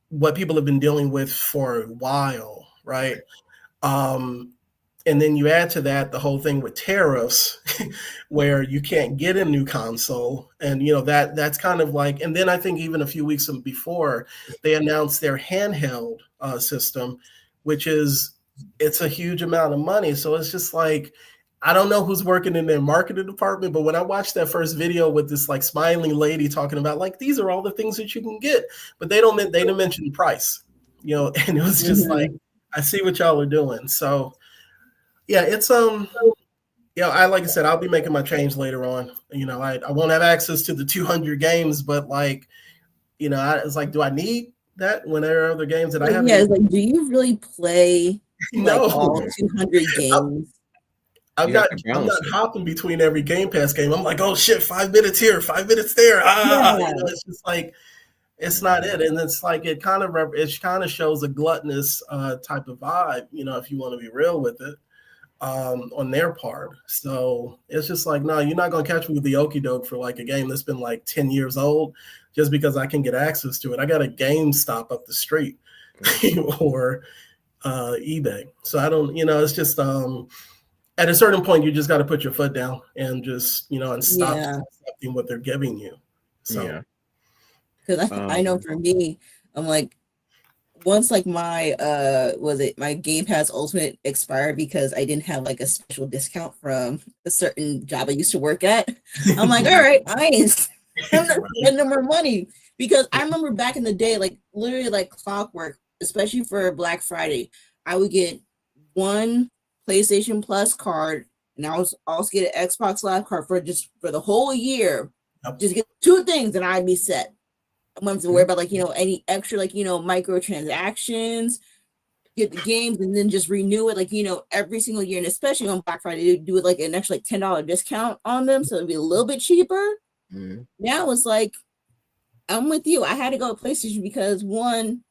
S3: what people have been dealing with for a while, right? And then you add to that the whole thing with tariffs, where you can't get a new console, and that's kind of like. And then I think even a few weeks before, they announced their handheld system, which it's a huge amount of money. So it's just like, I don't know who's working in their marketing department, but when I watched that first video with this like smiling lady talking about like these are all the things that you can get, but they didn't mention the price, and it was just like, I see what y'all are doing. So yeah, it's I like I said, I'll be making my change later on. I won't have access to the 200 games, but like, it's like, do I need that when there are other games that I haven't?
S2: Yeah, it's like, do you really play like all 200 games?
S3: I'm not hopping between every Game Pass game. I'm like, oh shit, 5 minutes here, 5 minutes there. It's just like, it's not it. And it's like, it kind of shows a gluttonous type of vibe, if you want to be real with it, on their part. So it's just like, no, you're not going to catch me with the okie doke for like a game that's been like 10 years old just because I can get access to it. I got a GameStop up the street or eBay. So I don't, it's just, at a certain point, you just got to put your foot down and just, and stop accepting what they're giving you. So,
S2: because I know for me, I'm like, once like my my Game Pass Ultimate expired because I didn't have like a special discount from a certain job I used to work at, I'm like, all right, I'm not spending no more money, because I remember back in the day, like literally like clockwork, especially for Black Friday, I would get one PlayStation Plus card, and I was also get an Xbox Live card for the whole year. Just get 2 things and I'd be set. I don't have to worry about like any extra like microtransactions, get the games, and then just renew it like every single year. And especially on Black Friday, they do it like an extra like $10 discount on them, so it'd be a little bit cheaper. Now it's like, I'm with you. I had to go to PlayStation because one,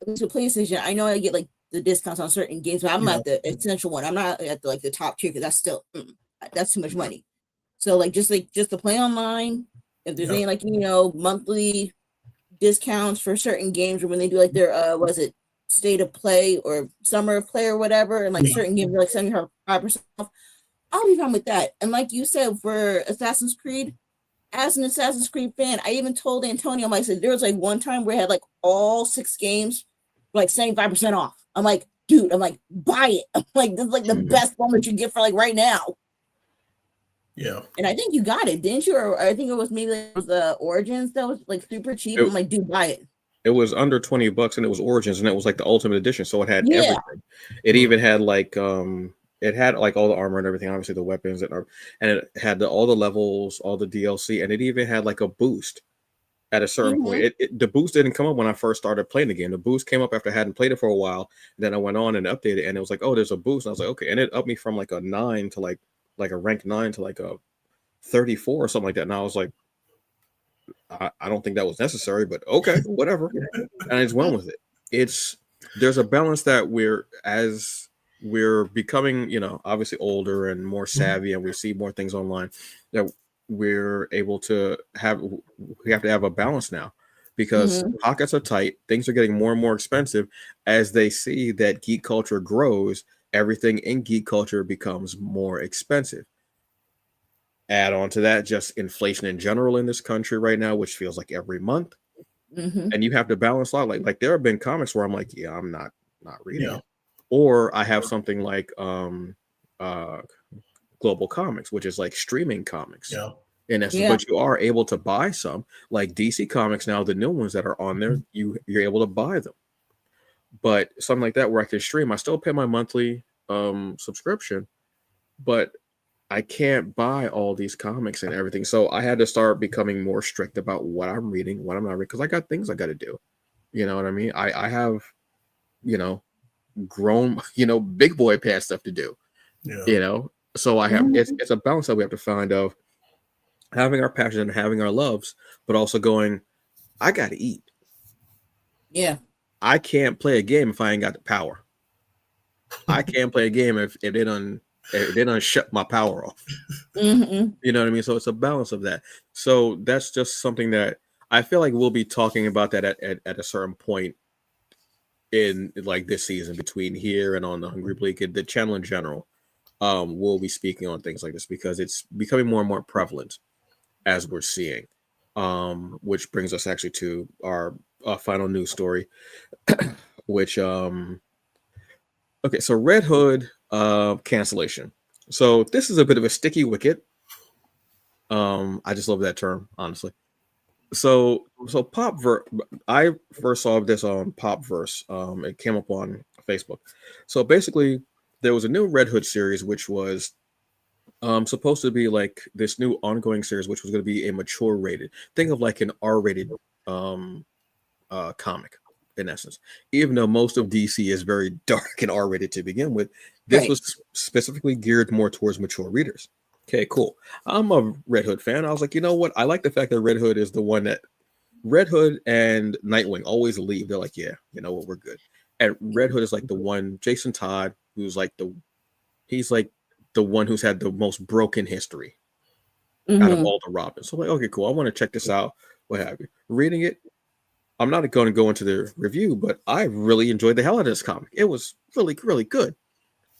S2: to PlayStation, I know I get like the discounts on certain games, but I'm not the essential one. I'm not at the top tier, because that's still that's too much money. So like just to play online, if there's any like monthly discounts for certain games, or when they do like their state of play or summer of play or whatever, and like certain games are like 75% off, I'll be fine with that. And like you said, for Assassin's Creed, as an Assassin's Creed fan, I even told Antonio, I said there was like one time where I had like all 6 games like 75% off. I'm like, dude, buy it. I'm like, this is like the best one that you get for like right now.
S3: Yeah.
S2: And I think you got it, didn't you? Or I think it was maybe the Origins that was like super cheap. I'm like, dude, buy it.
S1: It was under $20 and it was Origins, and it was like the Ultimate Edition. So it had everything. It even had like it had like all the armor and everything, obviously the weapons and it had all the levels, all the DLC, and it even had like a boost at a certain point. The boost didn't come up when I first started playing the game. The boost came up after I hadn't played it for a while. Then I went on and updated, and it was like, oh, there's a boost. And I was like, okay, and it upped me from like a 9 to like a rank 9 to like a 34 or something like that. And I was like, I don't think that was necessary, but okay, whatever. And I just went with it. There's a balance that as we're becoming, obviously older and more savvy, and we see more things online, that we're able to we have to have a balance now, because pockets are tight. Things are getting more and more expensive. As they see that geek culture grows, everything in geek culture becomes more expensive. Add on to that just inflation in general in this country right now, which feels like every month. And you have to balance out. Like there have been comics where I'm like, yeah, I'm not reading it. Or I have something like Global Comics, which is like streaming comics. In essence, but you are able to buy some, like DC Comics now, the new ones that are on there, you're able to buy them. But something like that where I can stream, I still pay my monthly subscription, but I can't buy all these comics and everything. So I had to start becoming more strict about what I'm reading, what I'm not reading, because I got things I got to do. You know what I mean? I have, grown, big boy past stuff to do. So I have it's a balance that we have to find of having our passion and having our loves, but also going, I got to eat.
S2: Yeah.
S1: I can't play a game if I ain't got the power. I can't play a game if they don't shut my power off. You know what I mean? So it's a balance of that. So that's just something that I feel like we'll be talking about that at a certain point in like this season, between here and on the Hungry Bleak and the channel in general. We'll be speaking on things like this because it's becoming more and more prevalent as we're seeing. Which brings us actually to our final news story, which okay, so Red Hood cancellation. So this is a bit of a sticky wicket. I just love that term, honestly. So I first saw this on Popverse. It came up on Facebook. So basically, there was a new Red Hood series, which was supposed to be like this new ongoing series, which was going to be a mature rated. Think of like an R-rated comic, in essence. Even though most of DC is very dark and R-rated to begin with, this was specifically geared more towards mature readers. Okay, cool. I'm a Red Hood fan. I was like, you know what? I like the fact that Red Hood is the one that Red Hood and Nightwing always leave. They're like, yeah, you know what? We're good. And Red Hood is like the one, Jason Todd, who's like he's like the one who's had the most broken history out of all the Robins. So I'm like, okay, cool. I want to check this out. What have you? Reading it, I'm not going to go into the review, but I really enjoyed the hell out of this comic. It was really, really good.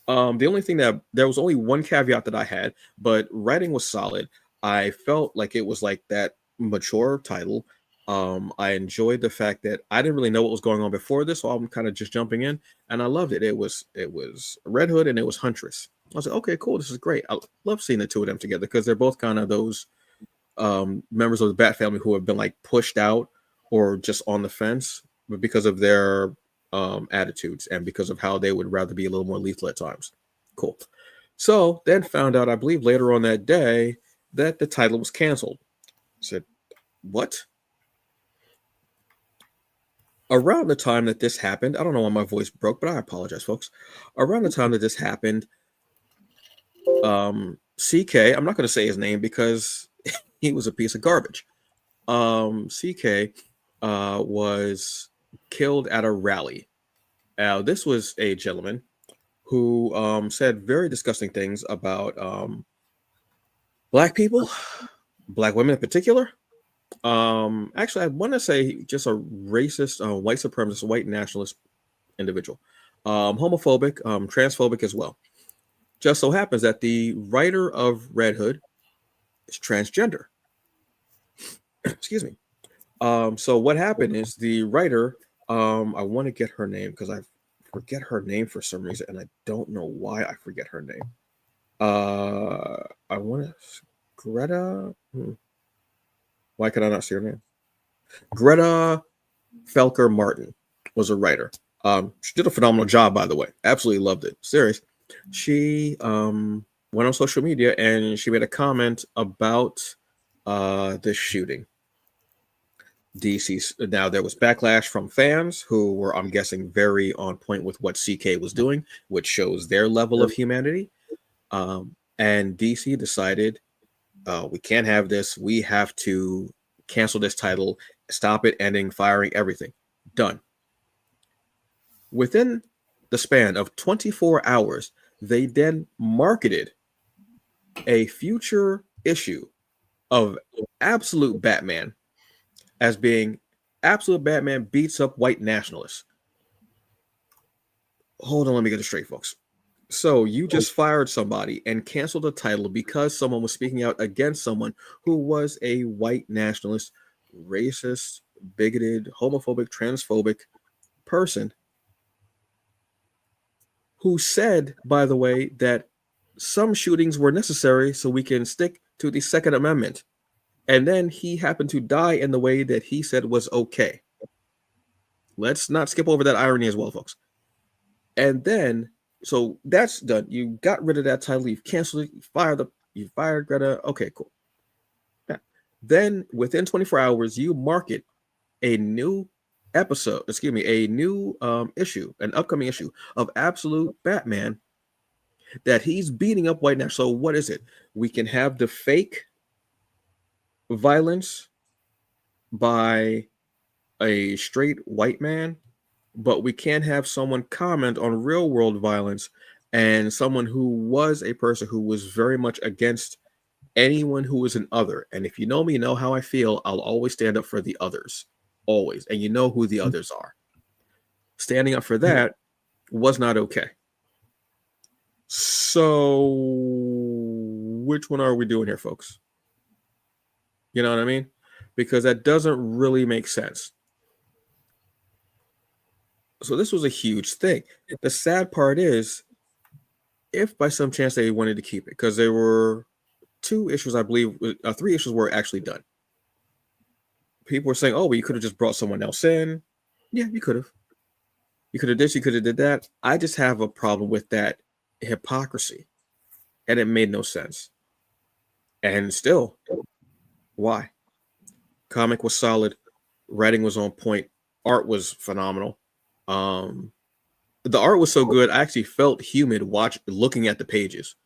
S1: The only thing that there was only one caveat that I had, but writing was solid. I felt like it was like that mature title. I enjoyed the fact that I didn't really know what was going on before this, so I'm kind of just jumping in, and I loved it. It was Red Hood and it was Huntress. I was like, okay, cool, this is great. I love seeing the two of them together because they're both kind of those members of the Bat family who have been like pushed out or just on the fence, but because of their attitudes and because of how they would rather be a little more lethal at times. Cool. So then found out, I believe later on that day, that the title was canceled. I said, what? Around the time that this happened, I don't know why my voice broke, but I apologize, folks. Around the time that this happened, CK, I'm not going to say his name because he was a piece of garbage. CK was killed at a rally. This was a gentleman who said very disgusting things about Black people, Black women in particular. Actually, I want to say just a racist, white supremacist, white nationalist individual, homophobic, transphobic as well. Just so happens that the writer of Red Hood is transgender. Excuse me. So what happened is the writer, I want to get her name because I forget her name for some reason, and I don't know why I forget her name. I want to Greta. Why could I not see her name? Greta Felker Martin was a writer. She did a phenomenal job, by the way. Absolutely loved it. Serious. She went on social media and she made a comment about this shooting. DC. Now there was backlash from fans who were, I'm guessing, very on point with what CK was doing, which shows their level of humanity. And DC decided, we can't have this. We have to cancel this title, stop it, ending, firing, everything. Done. Within the span of 24 hours, they then marketed a future issue of Absolute Batman as being Absolute Batman beats up white nationalists. Hold on, let me get it straight, folks. So you just fired somebody and canceled a title because someone was speaking out against someone who was a white nationalist, racist, bigoted, homophobic, transphobic person who said, by the way, that some shootings were necessary so we can stick to the Second Amendment. And then he happened to die in the way that he said was okay. Let's not skip over that irony as well, folks. And then, so that's done. You got rid of that title. You've canceled it. You fired Greta. Okay, cool. Yeah. Then within 24 hours, you market a new issue, an upcoming issue of Absolute Batman that he's beating up white now. So what is it? We can have the fake violence by a straight white man, but we can't have someone comment on real world violence and someone who was a person who was very much against anyone who is an other. And if you know me, you know how I feel. I'll always stand up for the others, always. And you know who the others are. Standing up for that was not okay. So which one are we doing here, folks? You know what I mean? Because that doesn't really make sense. So this was a huge thing. The sad part is, if by some chance they wanted to keep it, because there were 2 issues, I believe, 3 issues were actually done. People were saying, oh, well, you could have just brought someone else in. Yeah, you could have. You could have this, you could have did that. I just have a problem with that hypocrisy. And it made no sense. And still, why? Comic was solid. Writing was on point. Art was phenomenal. The art was so good, I actually felt humid looking at the pages.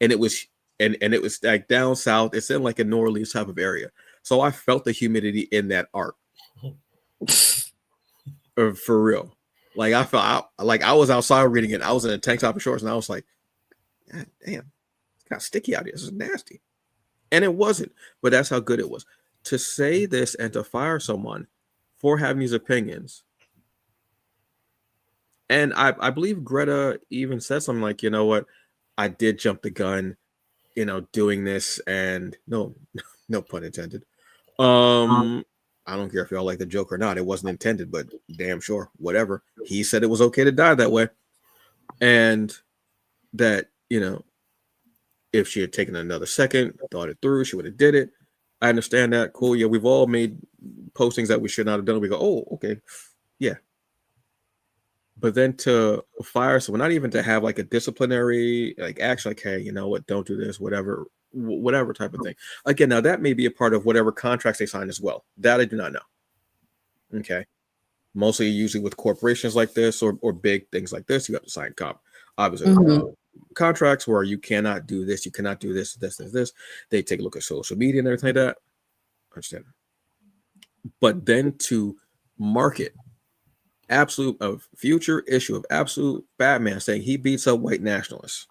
S1: And it was it was like down south. It's in like a New Orleans type of area. So I felt the humidity in that art. For real. Like I felt like I was outside reading it. I was in a tank top and shorts, and I was like, God damn, it's kind of sticky out here. This is nasty. And it wasn't, but that's how good it was. To say this and to fire someone for having these opinions. And I believe Greta even said something like, you know what, I did jump the gun, doing this, and no pun intended. I don't care if y'all like the joke or not. It wasn't intended, but damn sure, whatever. He said it was okay to die that way. And that, if she had taken another second, thought it through, she would have did it. I understand that. Cool. Yeah, we've all made postings that we should not have done. We go, oh, okay. Yeah. But then to fire someone, not even to have like a disciplinary action, like, hey, you know what, don't do this, whatever type of thing. Again, now that may be a part of whatever contracts they sign as well. That I do not know. Okay. Mostly usually with corporations like this or big things like this, you have to sign contracts where you cannot do this, you cannot do this. They take a look at social media and everything like that. I understand. But then to market a future issue of Absolute Batman saying he beats up white nationalists,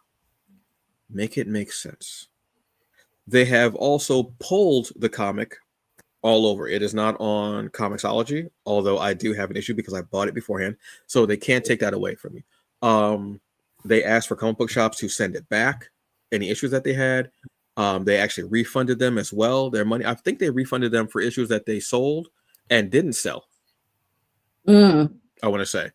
S1: make it make sense. They have also pulled the comic all over. It is not on Comixology, although I do have an issue because I bought it beforehand, so they can't take that away from me. They asked for comic book shops to send it back, any issues that they had. They actually refunded them as well, their money. I think they refunded them for issues that they sold and didn't sell. I want to say.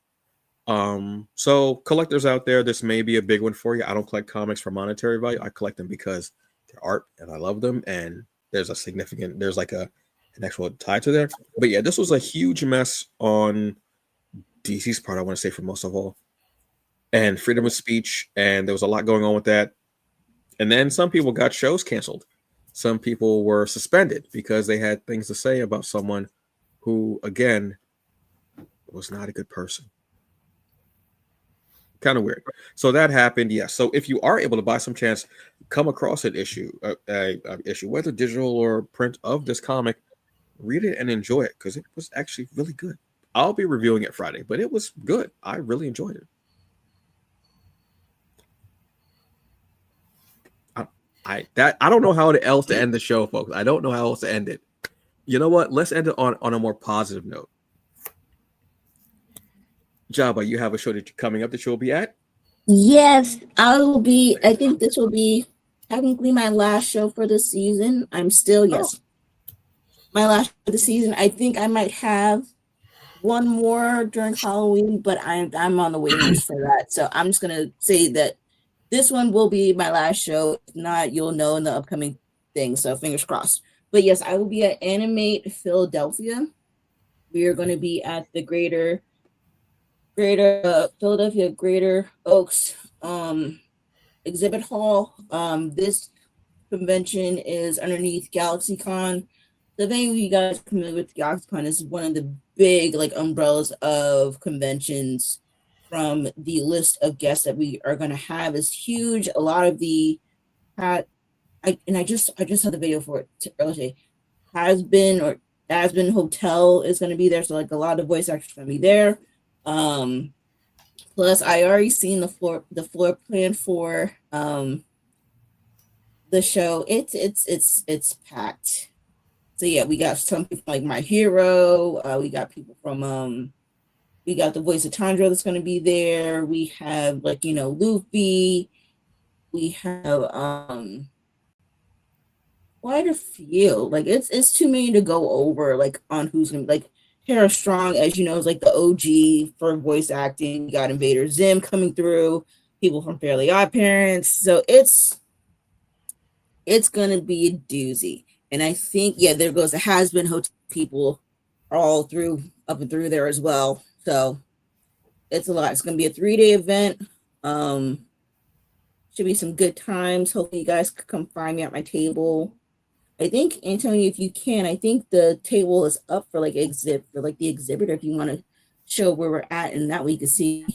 S1: So collectors out there, this may be a big one for you. I don't collect comics for monetary value. I collect them because they're art and I love them. And there's like an actual tie to there. But yeah, this was a huge mess on DC's part, I want to say, for most of all. And freedom of speech. And there was a lot going on with that. And then some people got shows canceled. Some people were suspended because they had things to say about someone who, again, was not a good person. Kind of weird. So that happened. Yes. Yeah. So if you are able to by some chance come across an issue, whether digital or print, of this comic, read it and enjoy it because it was actually really good. I'll be reviewing it Friday, but it was good. I really enjoyed it. I don't know how else to end the show, folks. I don't know how else to end it. You know what? Let's end it on a more positive note. Jabba, you have a show coming up that you'll be at?
S2: Yes, I think this will be technically my last show for the season. My last show for the season. I think I might have one more during Halloween, but I'm on the waiting list for that. So I'm just gonna say that this one will be my last show. If not, you'll know in the upcoming thing. So fingers crossed. But yes, I will be at Animate Philadelphia. We are going to be at the Greater Philadelphia Greater Oaks exhibit hall. This convention is underneath GalaxyCon. The thing you guys are familiar with GalaxyCon is one of the big umbrellas of conventions. From the list of guests that we are going to have is huge. A lot of the I just saw the video for it earlier. Has Been Hotel is going to be there, so a lot of voice actors are going to be there. Plus, I already seen the floor plan for the the show, it's packed. So yeah, we got some people like My Hero. We got people from we got the voice of Tundra that's going to be there. We have like Luffy. We have quite a few. Like it's too many to go over. Like on who's gonna like Tara Strong, as you know, is like the OG for voice acting. You got Invader Zim coming through. People from Fairly Odd Parents. So it's gonna be a doozy. And I think there goes the Has Been Hotel people all through up and through there as well. So it's a lot. It's gonna be a 3-day event. Should be some good times. Hopefully you guys could come find me at my table. I think, Antonio, if you can, I think the table is up for like the exhibitor if you want to show where we're at, and that way you can see.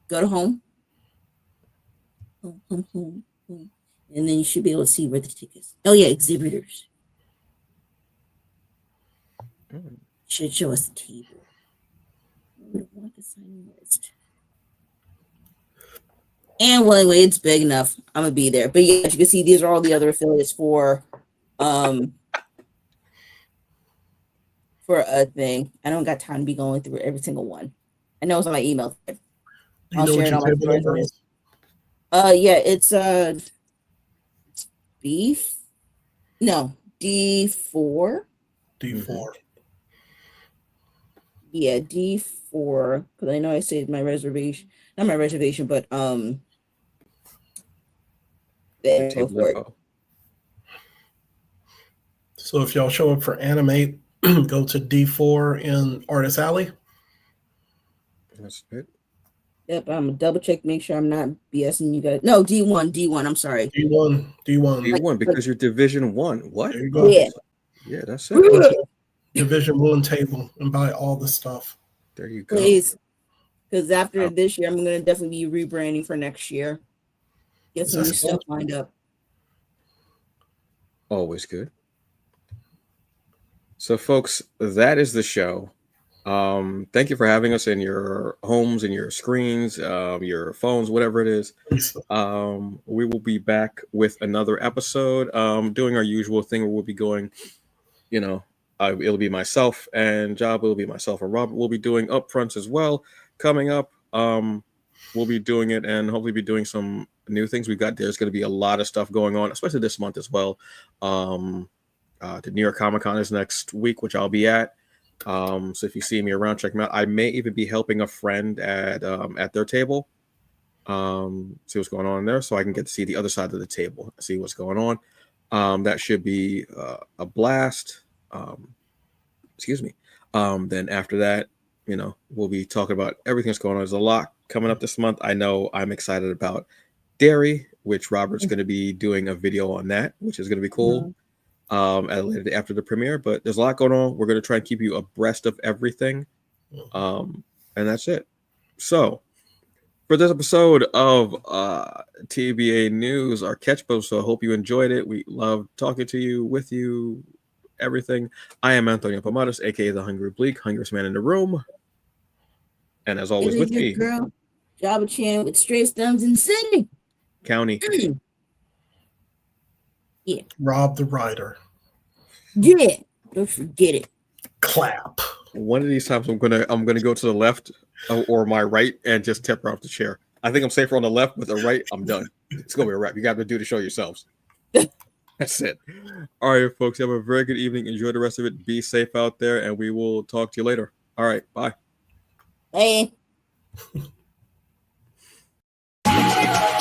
S2: Go to home. Home. And then you should be able to see where the tickets. Oh yeah, exhibitors. Should show us the table. Want the signing list. And well, anyway, it's big enough. I'm gonna be there. But yeah, as you can see, these are all the other affiliates for a thing. I don't got time to be going through every single one. I know it's on my email. I'll share it on my stories. Yeah, it's beef. No, D4.
S3: D4.
S2: Yeah, D4. Because I know I saved my reservation. Not my reservation, but the info for it.
S3: So if y'all show up for Animate, go to D4 in Artist Alley.
S1: That's it.
S2: Yep, I'm gonna double check, make sure I'm not BSing you guys. No, D1. I'm sorry.
S3: D1.
S1: Because you're Division 1. What?
S3: There you go.
S1: Yeah, that's it.
S3: Division 1 table and buy all the stuff.
S1: There you go.
S2: Please. Because after this year, I'm going to definitely be rebranding for next year. Get some new stuff lined up.
S1: Always good. So, folks, that is the show. Thank you for having us in your homes, in your screens, your phones, whatever it is. We will be back with another episode, doing our usual thing where we'll be going, it'll be myself and Job, it'll be myself and Robert. We'll be doing upfronts as well coming up. We'll be doing it and hopefully be doing some new things. There's going to be a lot of stuff going on, especially this month as well. The New York Comic Con is next week, which I'll be at. So if you see me around, check me out. I may even be helping a friend at their table, see what's going on there, so I can get to see the other side of the table, see what's going on. That should be a blast. Excuse me. Then after that, we'll be talking about everything that's going on. There's a lot coming up this month. I know I'm excited about Dairy, which Robert's going to be doing a video on that, which is going to be cool. After the premiere, but there's a lot going on. We're going to try and keep you abreast of everything. And that's it. So for this episode of TBA News, our catch post, so I hope you enjoyed it. We love talking to you, with you, everything. I am Antonio Pomadas, aka the Hungry Bleak, hungriest man in the room. And as always, with me,
S2: girl, Jabba Chan with straight thumbs in Sydney
S1: County.
S2: Yeah.
S3: Rob the Rider.
S2: Yeah. Don't forget it.
S3: Clap.
S1: One of these times I'm gonna go to the left or my right and just tip her off the chair. I think I'm safer on the left, but the right, I'm done. It's gonna be a wrap. You got to do the show yourselves. That's it. All right, folks. Have a very good evening. Enjoy the rest of it. Be safe out there, and we will talk to you later. All right. Bye.
S2: Bye.